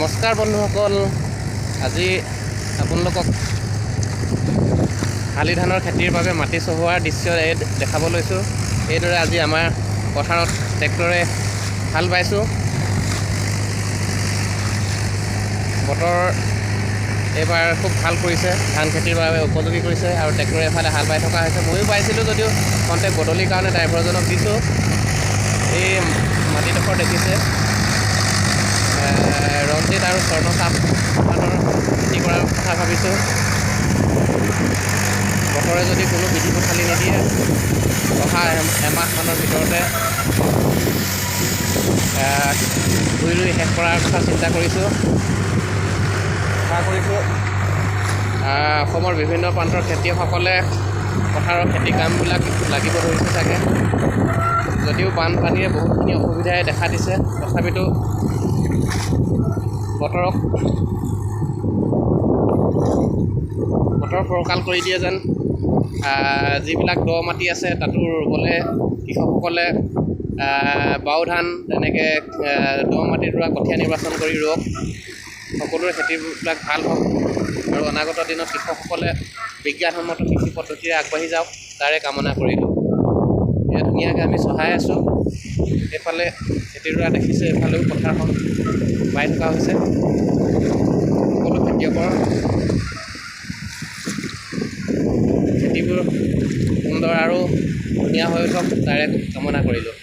নমস্কাৰ বন্ধুসকল, আজি আপোনালোকক শালি ধানৰ খেতিৰ বাবে মাটি চহোৱাৰ দৃশ্য দেখাব লৈছোঁ। এইদৰে আজি আমাৰ পথাৰত ট্ৰেক্টৰে হাল বাইছোঁ। বতৰ এইবাৰ খুব ভাল কৰিছে, ধান খেতিৰ বাবে উপযোগী কৰিছে আৰু ট্ৰেক্টৰে এফালে হাল বাই থকা হৈছে। ময়ো বাইছিলোঁ যদিও কণ্টেক্ট বদলিৰ কাৰণে ড্ৰাইভাৰজনক দিছোঁ। এই মাটিডোখৰ দেখিছে, ৰঞ্জিত আৰু স্বৰ্ণচাপ ধানৰ খেতি কৰাৰ কথা ভাবিছোঁ। বতৰে যদি কোনো বিধি পথালি নিদিয়ে, অহা এমাহমানৰ ভিতৰতে ভুই ৰুই শেষ কৰাৰ কথা চিন্তা কৰিছোঁ। অসমৰ বিভিন্ন প্ৰান্তৰ খেতিয়কসকলে পথাৰৰ খেতি কামবিলাক লাগিব ধৰিছে চাগে। যদিও বানপানীয়ে বহুতখিনি অসুবিধাই দেখা দিছে, তথাপিতো বতৰ ফৰকাল কৰি দিয়ে যেন। যিবিলাক দ মাটি আছে তাতো ৰুবলৈ কৃষকসকলে বাও ধান, তেনেকৈ দ মাটিত ৰোৱা কঠীয়া নিৰ্বাচন কৰি ৰুৱক। সকলোৰে খেতিবিলাক ভাল হওক আৰু অনাগত দিনত কৃষকসকলে বিজ্ঞানসন্মত কৃষি পদ্ধতিৰে আগবাঢ়ি যাওক, তাৰে কামনা কৰিলোঁ। এয়া ধুনীয়াকৈ আমি চহাই আছোঁ। এইফালে খেতি ৰোৱা দেখিছে, এইফালেও পথাৰখন বাই থকা হৈছে। সকলো খেতিয়কৰ খেতিবোৰ সুন্দৰ আৰু ধুনীয়া হৈ উঠক, তাৰে কামনা কৰিলোঁ।